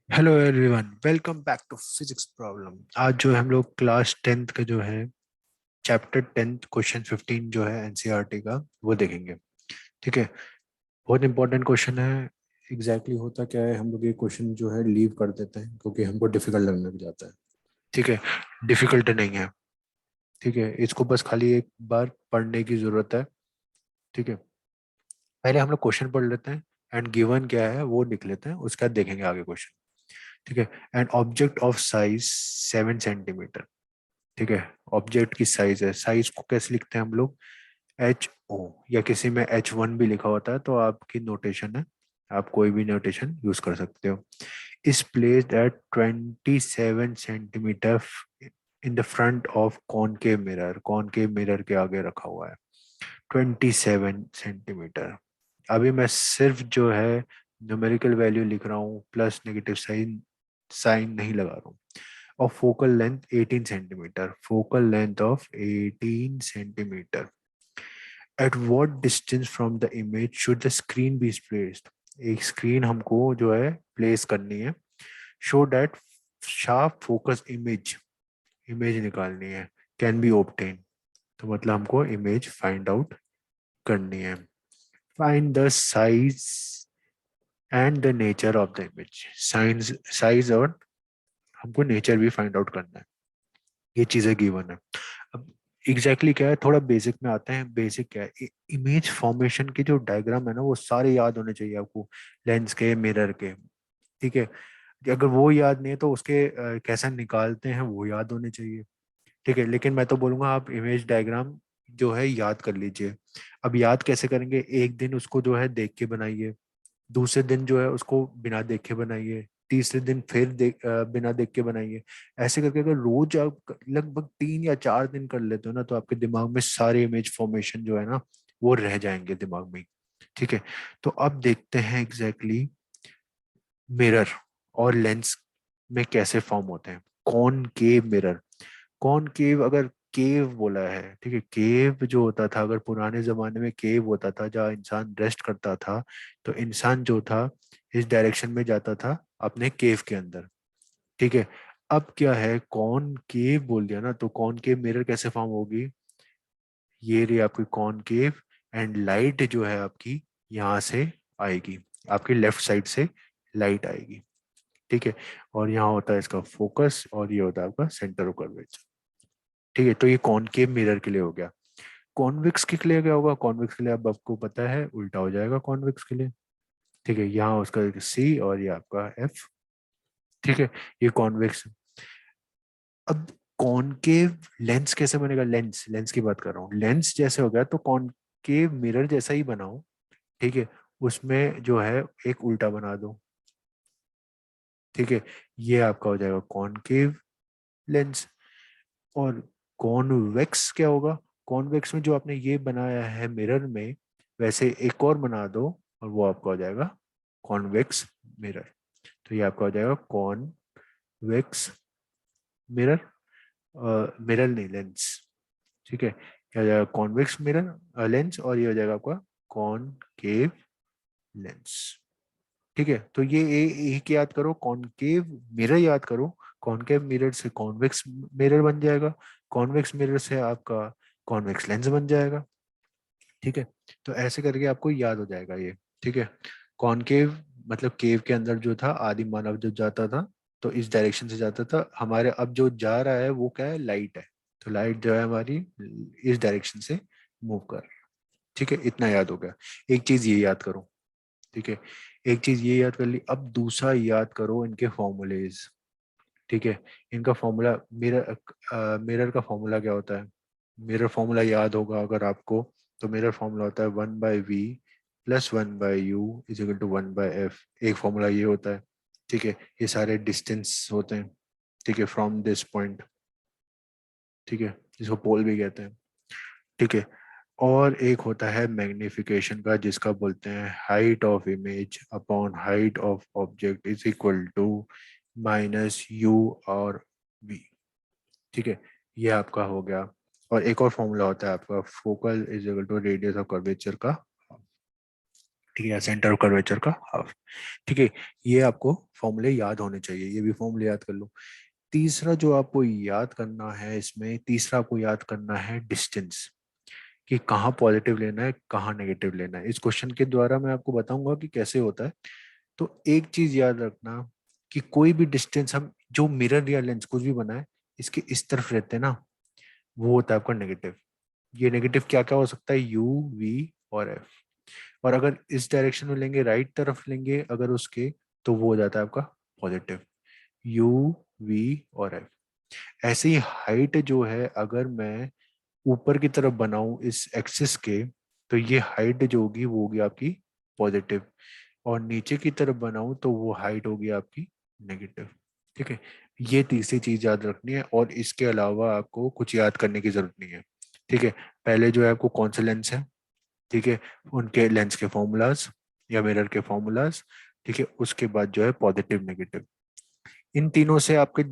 Hello everyone, welcome back to physics problem. आज जो है हम लोग क्लास 10th का जो है चैप्टर 10th क्वेश्चन 15 जो है एनसीईआरटी का वो देखेंगे। ठीक है। बहुत इंपॉर्टेंट क्वेश्चन है। एग्जैक्टली होता क्या है, हम लोग ये क्वेश्चन जो है लीव कर देते हैं क्योंकि हमको डिफिकल्ट लगने लग जाता है। ठीक है। डिफिकल्ट नहीं है। ठीक है, इसको बस खाली एक बार पढ़ने की जरूरत है। ठीक है। पहले हम लोग क्वेश्चन पढ़ लेते हैं एंड गिवन क्या है वो लिख लेते हैं, उसके बाद देखेंगे आगे क्वेश्चन। ठीक है। And object of size 7 centimetre. ठीक है। ऑब्जेक्ट की साइज है, साइज को कैसे लिखते हैं हम लोग? HO, या किसी में H1 भी लिखा होता है, तो आपकी नोटेशन है, आप कोई भी नोटेशन यूज कर सकते हो। इस placed at 27 centimetre in the front of concave mirror. Concave mirror के आगे रखा हुआ है 27 सेंटीमीटर। अभी मैं सिर्फ जो है न्यूमेरिकल वैल्यू लिख रहा हूँ, प्लस नेगेटिव साइन साइन नहीं लगा रहा हूँ। और focal length 18 centimetre, focal length of 18 centimetre. At what distance from the image should the screen be placed? एक स्क्रीन हमको जो है प्लेस करनी है। Show that sharp focus image, image निकालनी है। कैन बी ऑब्टेन, तो मतलब हमको इमेज फाइंड आउट करनी है। Find the size and the nature of the image. Size size और हमको नेचर भी फाइंड आउट करना है। ये चीजें गिवन है। अब एग्जैक्टली क्या है, थोड़ा बेसिक में आते हैं। बेसिक क्या है, इमेज फॉर्मेशन के जो डायग्राम है ना, वो सारे याद होने चाहिए आपको, लेंस के, मिरर के। ठीक है। कि अगर वो याद नहीं है तो उसके कैसे निकालते हैं वो याद होने चाहिए। ठीक है। लेकिन मैं तो बोलूंगा आप इमेज डायग्राम जो है याद कर लीजिए। अब याद कैसे करेंगे, एक दिन उसको जो है देख के बनाइए, दूसरे दिन जो है उसको बिना देखे बनाइए, तीसरे दिन फिर बिना देख के बनाइए। ऐसे करके अगर रोज आप लगभग 3 या 4 दिन कर लेते हो ना, तो आपके दिमाग में सारे इमेज फॉर्मेशन जो है ना वो रह जाएंगे दिमाग में ही। ठीक है। तो अब देखते हैं एग्जैक्टली मिरर और लेंस में कैसे फॉर्म होते हैं। कॉनकेव मिरर, कॉनकेव, अगर केव बोला है, ठीक है, केव जो होता था, अगर पुराने जमाने में केव होता था जहाँ इंसान रेस्ट करता था, तो इंसान जो था इस डायरेक्शन में जाता था अपने केव के अंदर। ठीक है। अब क्या है, कॉनकेव बोल दिया ना, तो कॉनकेव मिरर कैसे फॉर्म होगी? ये रही आपकी कॉनकेव, एंड लाइट जो है आपकी यहाँ से आएगी, आपकी लेफ्ट साइड से लाइट आएगी। ठीक है। और यहाँ होता है इसका फोकस, और ये होता है आपका सेंटर ऑफ कर्वेचर। ठीक है। तो ये कॉनकेव मिरर के लिए हो गया। कॉन्वेक्स के लिए क्या होगा? कॉन्वेक्स के लिए अब आपको पता है उल्टा हो जाएगा कॉन्वेक्स के लिए। ठीक है। यहाँ उसका C और ये आपका F। ठीक है। ये कॉन्वेक्स। अब कॉनकेव लेंस कैसे बनेगा? लेंस, लेंस की बात कर रहा हूँ। लेंस जैसे हो गया तो कॉनकेव मिरर जैसा ही बनाओ। ठीक है। उसमें जो है एक उल्टा बना दो। ठीक है। ये आपका हो जाएगा कॉनकेव लेंस। और कॉन्वेक्स क्या होगा? कॉन्वेक्स में जो आपने ये बनाया है मिरर में, वैसे एक और बना दो, और वो आपका हो जाएगा कॉन्वेक्स मिरर। तो ये आपका हो जाएगा कॉन्वेक्स मिरर, मिरर नहीं, लेंस। ठीक है। क्या हो जाएगा? कॉन्वेक्स मिरर लेंस, और ये हो जाएगा आपका कॉनकेव लेंस। ठीक है। तो ये एक याद करो, कॉनकेव मिरर याद करो। कॉनकेव मिरर से कॉन्वेक्स मिरर बन जाएगा, कॉन्वेक्स मिरर से आपका कॉन्वेक्स लेंस बन जाएगा। ठीक है। तो ऐसे करके आपको याद हो जाएगा ये। ठीक है। कॉनकेव मतलब केव के अंदर जो था, आदि मानव जो जाता था तो इस डायरेक्शन से जाता था। हमारे अब जो जा रहा है वो क्या है? लाइट है। तो लाइट जो है हमारी इस डायरेक्शन से मूव कर रही है। ठीक है। इतना याद हो गया। एक चीज ये याद करो। ठीक है। एक चीज ये याद कर ली। अब दूसरा याद करो इनके फॉर्मूलेज। ठीक है। इनका फॉर्मूला, मिरर, मिरर का फॉर्मूला क्या होता है? मिरर फॉर्मूला याद होगा अगर आपको, तो मिरर फॉर्मूला होता है 1/v plus 1/u is equal to 1/f। एक फॉर्मूला ये होता है। ठीक है। ये सारे डिस्टेंस होते हैं। ठीक है, फ्रॉम दिस पॉइंट। ठीक है। जिसको पोल भी कहते हैं। ठीक है। और एक होता है मैग्निफिकेशन का, जिसका बोलते हैं height of image upon height of object is equal to -u और v। ठीक है। ये आपका हो गया। और एक और फॉर्मूला होता है आपका focal is equal to radius of curvature का। ठीक है, या सेंटर ऑफ कर्वेचर का हाफ। ठीक है, ये आपको फॉर्मूले याद होने चाहिए, ये भी फॉर्मूले याद कर लो। तीसरा जो आपको याद करना है इसमें, तीसरा आपको याद करना है डिस्टेंस, कि कहाँ पॉजिटिव लेना है कहाँ नेगेटिव लेना है। इस क्वेश्चन के द्वारा मैं आपको बताऊंगा कि कैसे होता है। तो एक चीज याद रखना कि कोई भी डिस्टेंस हम जो मिरर या लेंस कुछ भी बनाए इसके इस तरफ रहते हैं ना, वो होता है आपका नेगेटिव। ये नेगेटिव क्या क्या हो सकता है, यू, वी और एफ। और अगर इस डायरेक्शन में लेंगे, राइट तरफ लेंगे अगर उसके, तो वो हो जाता है आपका पॉजिटिव, यू, वी और एफ। ऐसे ही हाइट जो है अगर मैं ऊपर की तरफ बनाऊं इस एक्सिस के, तो ये हाइट जो होगी वो होगी आपकी पॉजिटिव, और नीचे की तरफ बनाऊं तो वो हाइट होगी आपकी नेगेटिव। ठीक है, ये तीसरी चीज याद रखनी है, और इसके अलावा आपको कुछ याद करने की जरूरत नहीं है। ठीक है, पहले जो है आपको कौन से लेंस है, ठीक है, उनके लेंस के फॉर्मूलाज या मिरर के फॉर्मूलाज। ठीक है, उसके बाद जो है पॉजिटिव नेगेटिव, इन तीनों से आपके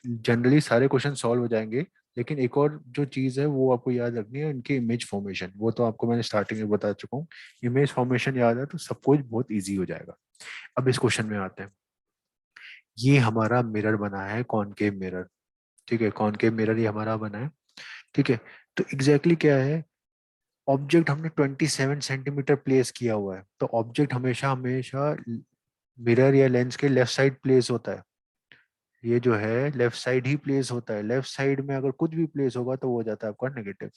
जनरली सारे क्वेश्चन सॉल्व हो जाएंगे। लेकिन एक और जो चीज है वो आपको याद रखनी है, इनकी इमेज फॉर्मेशन, वो तो आपको मैंने स्टार्टिंग में बता चुका हूँ। इमेज फॉर्मेशन याद है तो सब कुछ बहुत इजी हो जाएगा। अब इस क्वेश्चन में आते हैं। ये हमारा मिरर बना है, कॉनकेव मिरर। ठीक है, कॉनकेव मिरर ये हमारा बना है। ठीक है, तो एग्जैक्टली क्या है, ऑब्जेक्ट हमने 27 सेंटीमीटर प्लेस किया हुआ है, तो ऑब्जेक्ट हमेशा हमेशा मिरर या लेंस के लेफ्ट साइड प्लेस होता है। ये जो है लेफ्ट साइड ही प्लेस होता है, लेफ्ट साइड में अगर कुछ भी प्लेस होगा तो वो हो जाता है आपका नेगेटिव।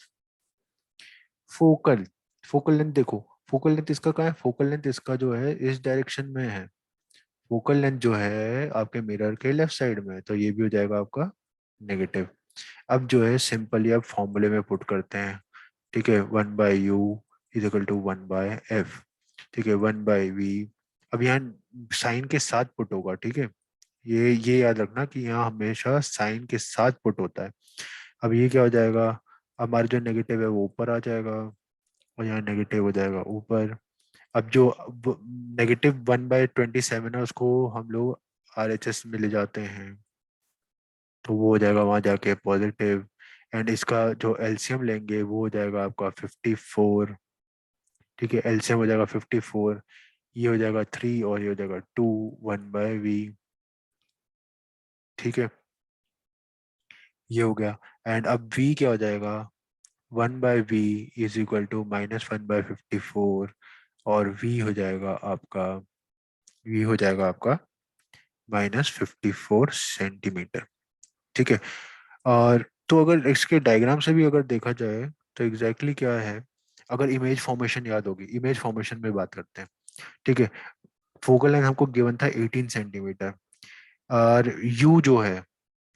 फोकल, फोकल लेंथ देखो, फोकल लेंथ इसका कहाँ है, फोकल लेंथ इसका जो है इस डायरेक्शन में है। फोकल लेंथ जो है आपके मिरर के लेफ्ट साइड में है, तो ये भी हो जाएगा आपका नेगेटिव। अब जो है सिंपली आप फॉर्मूले में पुट करते हैं। ठीक है, 1/u is equal to 1/f। ठीक है, 1/v, अब यहाँ साइन के साथ पुट होगा। ठीक है, ये याद रखना कि यहाँ हमेशा साइन के साथ पुट होता है। अब ये क्या हो जाएगा, हमारा जो नेगेटिव है वो ऊपर आ जाएगा, और यहाँ नेगेटिव हो जाएगा ऊपर। अब जो -1/27 है उसको हम लोग RHS में ले जाते हैं, तो वो हो जाएगा वहां जाके पॉजिटिव। एंड इसका जो एलसीएम लेंगे वो हो जाएगा आपका 54। ठीक है, एलसीएम हो जाएगा 54, ये हो जाएगा 3 और ये हो जाएगा 2, 1/v। ठीक है, ये हो गया। एंड अब v क्या हो जाएगा, 1/v इज इक्वल टू -1/54, और v हो जाएगा आपका, v हो जाएगा आपका -54 सेंटीमीटर। ठीक है, और तो अगर इसके डायग्राम से भी अगर देखा जाए तो एग्जैक्टली क्या है, अगर इमेज फॉर्मेशन याद होगी, इमेज फॉर्मेशन में बात करते हैं। ठीक है, फोकल लेंथ हमको गिवन था 18 सेंटीमीटर, और यू जो है,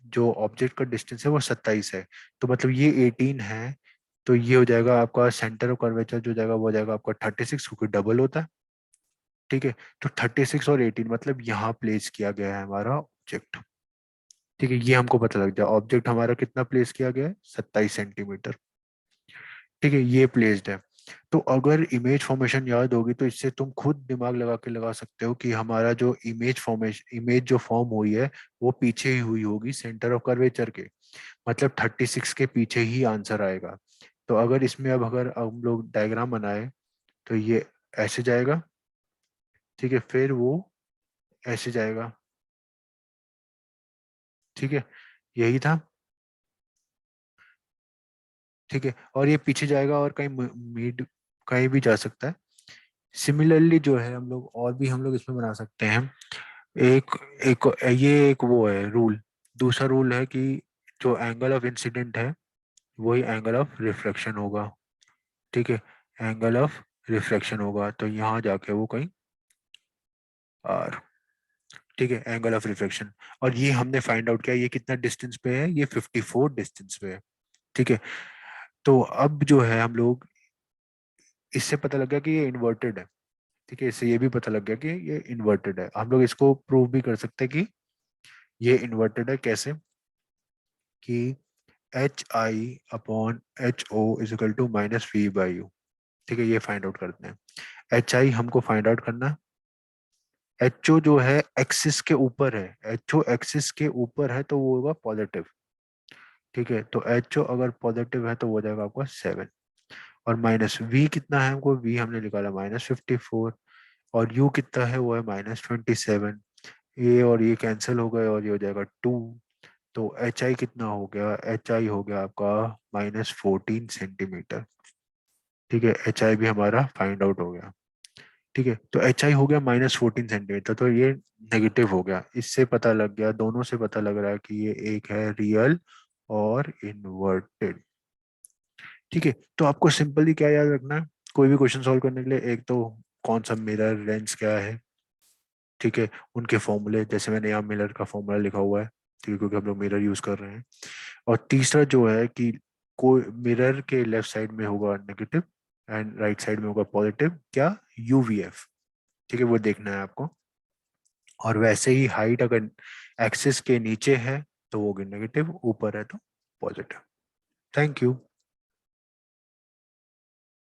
जो ऑब्जेक्ट का डिस्टेंस है वो 27 है, तो मतलब ये 18 है, तो ये हो जाएगा आपका सेंटर ऑफ कर्वेचर जो हो जाएगा वो हो जाएगा आपका 36, क्योंकि डबल होता है। ठीक है, तो 36 और 18 मतलब यहाँ प्लेस किया गया है हमारा ऑब्जेक्ट। ठीक है, ये हमको पता लग जाए ऑब्जेक्ट हमारा कितना प्लेस किया गया है, 27 सेंटीमीटर। ठीक है, ये प्लेस्ड है। तो अगर इमेज फॉर्मेशन याद होगी तो इससे तुम खुद दिमाग लगा के लगा सकते हो कि हमारा जो इमेज फॉर्मेशन, इमेज जो फॉर्म हुई है वो पीछे ही हुई होगी सेंटर ऑफ कर्वेचर के, मतलब 36 के पीछे ही आंसर आएगा। तो अगर इसमें अब अगर हम लोग डायग्राम बनाए तो ये ऐसे जाएगा। ठीक है, फिर वो ऐसे जाएगा। ठीक है, यही था। ठीक है, और ये पीछे जाएगा और कहीं मिड, कहीं भी जा सकता है। सिमिलरली जो है हम लोग और भी हम लोग इसमें बना सकते हैं। एक एक ये एक वो है रूल। दूसरा रूल है कि जो एंगल ऑफ इंसिडेंट है वही एंगल ऑफ रिफ्लेक्शन होगा। ठीक है, एंगल ऑफ रिफ्लेक्शन होगा, तो यहाँ जाके वो कहीं आर। ठीक है, एंगल ऑफ रिफ्लेक्शन, और ये हमने फाइंड आउट किया, ये कितना डिस्टेंस पे है, ये 54 डिस्टेंस पे है। ठीक है, तो अब जो है हम लोग, इससे पता लग गया कि ये इन्वर्टेड है। ठीक है, इससे ये भी पता लग गया कि ये इन्वर्टेड है। हम लोग इसको प्रूव भी कर सकते हैं कि ये इन्वर्टेड है। कैसे, कि HI/HO = -V/U। ठीक है, ये फाइंड आउट करते हैं। HI हमको फाइंड आउट करना है। HO जो है एक्सिस के ऊपर है, HO एक्सिस के ऊपर है तो वो होगा पॉजिटिव। ठीक है, तो HO अगर पॉजिटिव है तो वो हो जाएगा आपका 7, और -V कितना है हमको, V हमने निकाला -54, और u कितना है, वो है -27। ये और ये कैंसिल हो गए और ये हो जाएगा 2। तो एच आई कितना हो गया, एच आई हो गया आपका -14 सेंटीमीटर। ठीक है, एच आई भी हमारा फाइंड आउट हो गया। ठीक है, तो एच आई हो गया -14 सेंटीमीटर, तो ये नेगेटिव हो गया। इससे पता लग गया, दोनों से पता लग रहा है कि ये एक है रियल और इन्वर्टेड। ठीक है, तो आपको सिंपली क्या याद रखना है कोई भी क्वेश्चन सॉल्व करने के लिए, एक तो कौन सा मिरर लेंस क्या है, ठीक है, उनके फॉर्मूले, जैसे मैंने यहाँ मिरर का फॉर्मूला लिखा हुआ है, ठीक है, क्योंकि हम लोग मिरर यूज कर रहे हैं। और तीसरा जो है कि कोई मिरर के लेफ्ट साइड में होगा नेगेटिव एंड राइट साइड में होगा पॉजिटिव, क्या, यूवीएफ। ठीक है, वो देखना है आपको। और वैसे ही हाइट अगर एक्सिस के नीचे है तो वो होगी नेगेटिव, ऊपर है तो पॉजिटिव। Thank you.